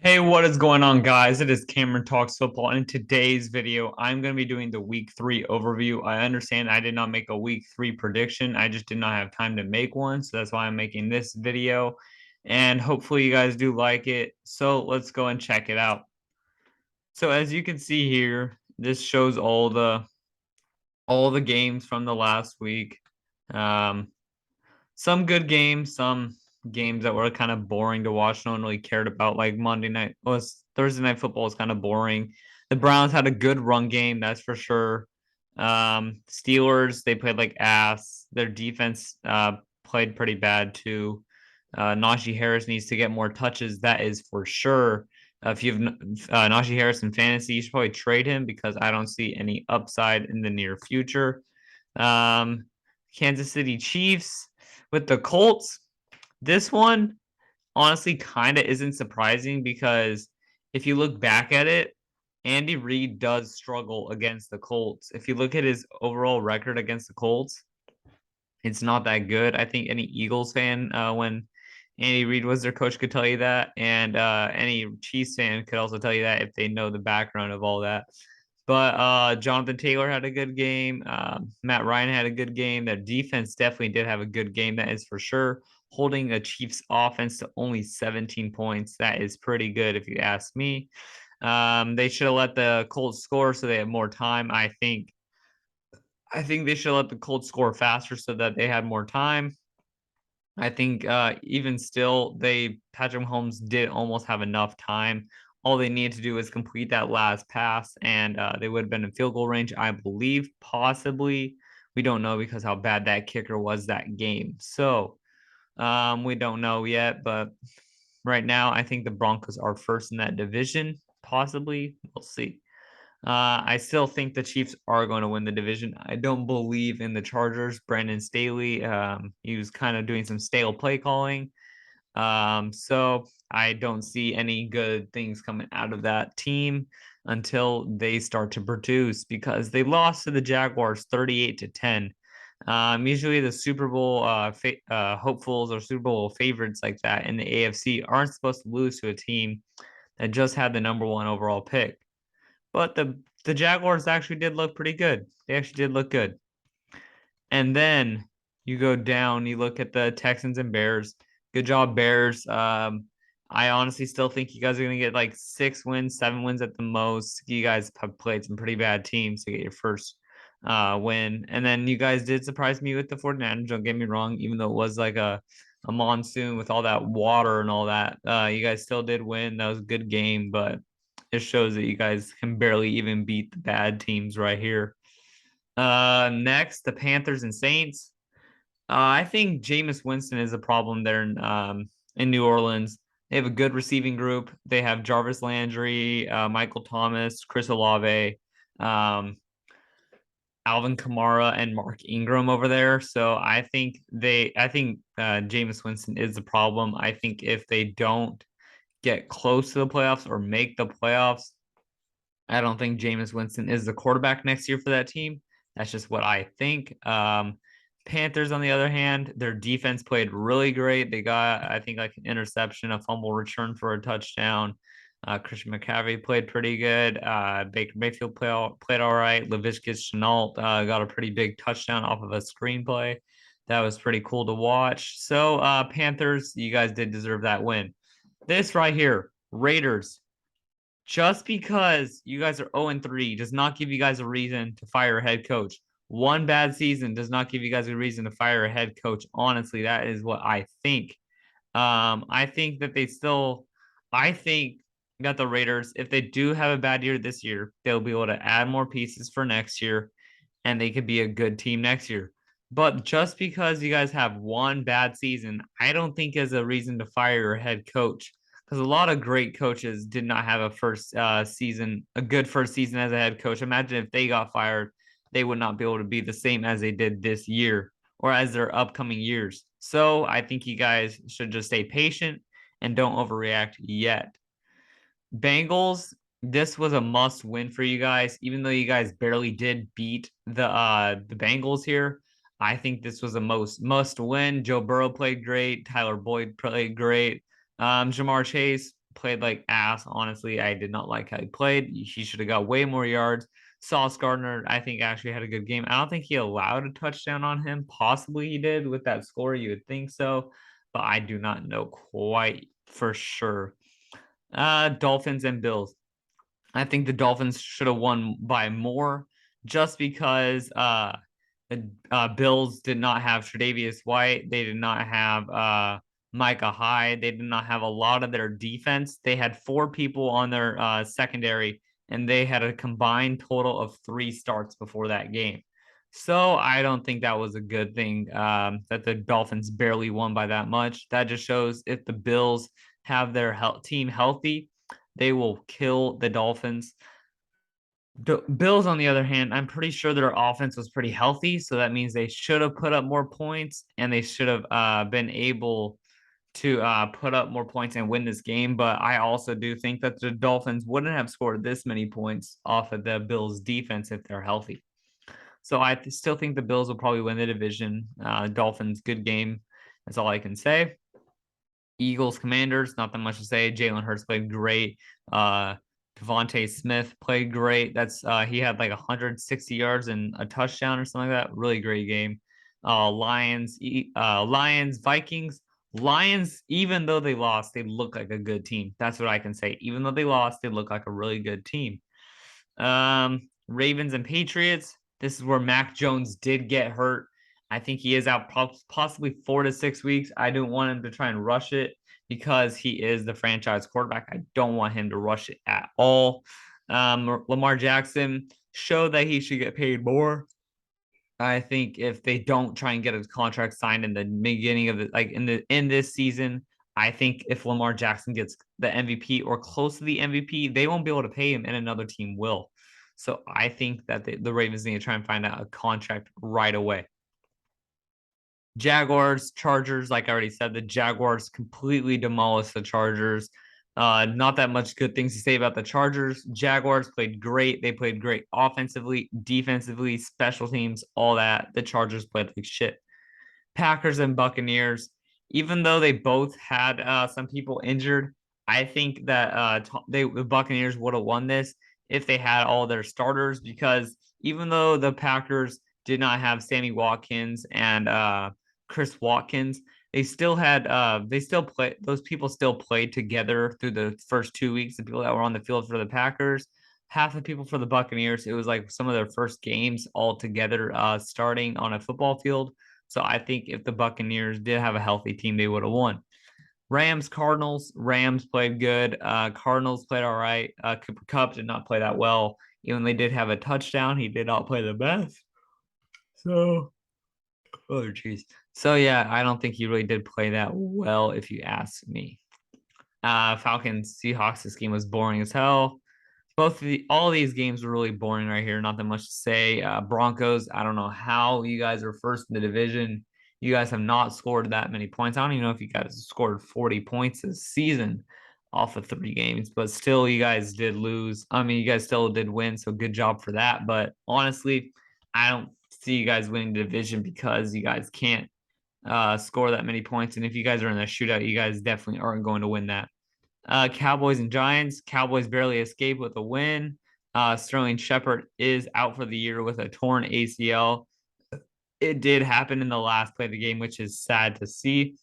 Hey, what is going on, guys? It is Cameron Talks Football. And in today's video, I'm going to be doing the week three overview. I understand I did not make a week three prediction. I just did not have time to make one. So that's why I'm making this video. And hopefully you guys do like it. So let's go and check it out. So as you can see here, this shows all the games from the last week. Um, some good games, some games that were kind of boring to watch. No one really cared about. Like Monday night was Thursday night football was kind of boring. The Browns had a good run game, that's for sure. Steelers, they played like ass. Their defense played pretty bad too. Najee Harris needs to get more touches. That is for sure. If you have Najee Harris in fantasy, you should probably trade him because I don't see any upside in the near future. Um, Kansas City Chiefs with the Colts. This one honestly kind of isn't surprising because if you look back at it, Andy Reid does struggle against the Colts. If you look at his overall record against the Colts, it's not that good. I think any Eagles fan, when Andy Reid was their coach, could tell you that, and any Chiefs fan could also tell you that if they know the background of all that. But Jonathan Taylor had a good game. Matt Ryan had a good game. Their defense definitely did have a good game. That is for sure. Holding a Chiefs offense to only 17 points. That is pretty good, if you ask me. They should have let the Colts score so they have more time. I think they should let the Colts score faster so that they had more time. I think even still, Patrick Mahomes did almost have enough time. All they needed to do was complete that last pass, and they would have been in field goal range, I believe, possibly. We don't know because how bad that kicker was that game. So we don't know yet, but right now, I think the Broncos are first in that division. Possibly, we'll see. I still think the Chiefs are going to win the division. I don't believe in the Chargers. Brandon Staley, he was kind of doing some stale play calling. So I don't see any good things coming out of that team until they start to produce because they lost to the Jaguars 38-10. Usually the Super Bowl hopefuls or Super Bowl favorites like that in the AFC aren't supposed to lose to a team that just had the number one overall pick. But the Jaguars actually did look pretty good. They actually did look good. And then you go down, you look at the Texans and Bears. Good job, Bears. I honestly still think you guys are going to get like 6 wins, 7 wins at the most. You guys have played some pretty bad teams to get your first win. And then you guys did surprise me with the 49ers. Don't get me wrong, even though it was like a monsoon with all that water and all that. You guys still did win. That was a good game, but it shows that you guys can barely even beat the bad teams right here. Next, the Panthers and Saints. I think Jameis Winston is a problem there in New Orleans. They have a good receiving group. They have Jarvis Landry, Michael Thomas, Chris Olave, um, Alvin Kamara, and Mark Ingram over there. So I think Jameis Winston is the problem. I think if they don't get close to the playoffs or make the playoffs, I don't think Jameis Winston is the quarterback next year for that team. That's just what I think. Panthers, on the other hand, their defense played really great. They got, I think, like an interception, a fumble return for a touchdown. Christian McCaffrey played pretty good. Baker Mayfield played all right. Laviska Shenault got a pretty big touchdown off of a screenplay. That was pretty cool to watch. So, Panthers, you guys did deserve that win. This right here, Raiders, just because you guys are 0-3 does not give you guys a reason to fire a head coach. One bad season does not give you guys a reason to fire a head coach. Honestly, that is what I think. I think that I think that the Raiders, if they do have a bad year this year, they'll be able to add more pieces for next year and they could be a good team next year. But just because you guys have one bad season, I don't think is a reason to fire your head coach because a lot of great coaches did not have a good first season as a head coach. Imagine if they got fired, they would not be able to be the same as they did this year or as their upcoming years. So I think you guys should just stay patient and don't overreact yet. Bengals, this was a must win for you guys, even though you guys barely did beat the Bengals here. I think this was a must win. Joe Burrow played great. Tyler Boyd played great. Jamar Chase played like ass. Honestly, I did not like how he played. He should have got way more yards. Sauce Gardner, I think, actually had a good game. I don't think he allowed a touchdown on him. Possibly he did with that score. You would think so, but I do not know quite for sure. Dolphins and Bills. I think the Dolphins should have won by more just because the Bills did not have Tre'Davious White. They did not have Micah Hyde. They did not have a lot of their defense. They had 4 people on their secondary, and they had a combined total of 3 starts before that game. So I don't think that was a good thing that the Dolphins barely won by that much. That just shows if the Bills have their team healthy, they will kill the Dolphins. Bills, on the other hand, I'm pretty sure their offense was pretty healthy, so that means they should have put up more points and they should have been able to put up more points and win this game. But I also do think that the Dolphins wouldn't have scored this many points off of the Bills' defense if they're healthy. So I still think the Bills will probably win the division. Dolphins, good game. That's all I can say. Eagles, Commanders, not that much to say. Jalen Hurts played great. Devontae Smith played great. He had like 160 yards and a touchdown or something like that. Really great game. Lions, Vikings. Lions, even though they lost, they look like a good team. That's what I can say. Even though they lost, they look like a really good team. Ravens and Patriots. This is where Mac Jones did get hurt. I think he is out possibly 4 to 6 weeks. I don't want him to try and rush it because he is the franchise quarterback. I don't want him to rush it at all. Lamar Jackson showed that he should get paid more. I think if they don't try and get his contract signed in the beginning of it, like in this season, I think if Lamar Jackson gets the MVP or close to the MVP, they won't be able to pay him, and another team will. So I think that the Ravens need to try and find out a contract right away. Jaguars, Chargers, like I already said, the Jaguars completely demolished the Chargers. Not that much good things to say about the Chargers. Jaguars played great. They played great offensively, defensively, special teams, all that. The Chargers played like shit. Packers and Buccaneers, even though they both had some people injured, I think that the Buccaneers would have won this if they had all their starters, because even though the Packers did not have Sammy Watkins and Chris Watkins, they still play those people still played together through the first 2 weeks. The people that were on the field for the Packers, half the people for the Buccaneers, it was like some of their first games all together starting on a football field. So I think if the Buccaneers did have a healthy team, they would have won. Rams, Cardinals. Rams played good. Cardinals played all right. Cooper Kupp did not play that well. Even they did have a touchdown, he did not play the best. So, oh jeez. So yeah, I don't think he really did play that well, if you ask me. Falcons, Seahawks. This game was boring as hell. All these games were really boring right here. Not that much to say. Broncos, I don't know how you guys are first in the division. You guys have not scored that many points. I don't even know if you guys scored 40 points this season off of 3 games, but still, you guys did lose. I mean, you guys still did win, so good job for that. But honestly, I don't see you guys winning the division because you guys can't score that many points. And if you guys are in a shootout, you guys definitely aren't going to win that. Cowboys and Giants. Cowboys barely escaped with a win. Sterling Shepard is out for the year with a torn ACL. It did happen in the last play of the game, which is sad to see.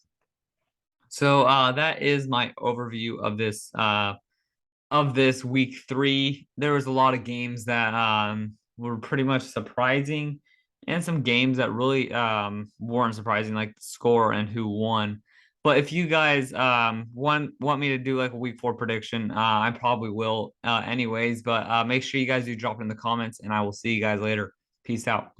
So that is my overview of this week 3. There was a lot of games that were pretty much surprising, and some games that really weren't surprising, like the score and who won. But if you guys want me to do like a week 4 prediction, I probably will anyways. But make sure you guys do drop it in the comments, and I will see you guys later. Peace out.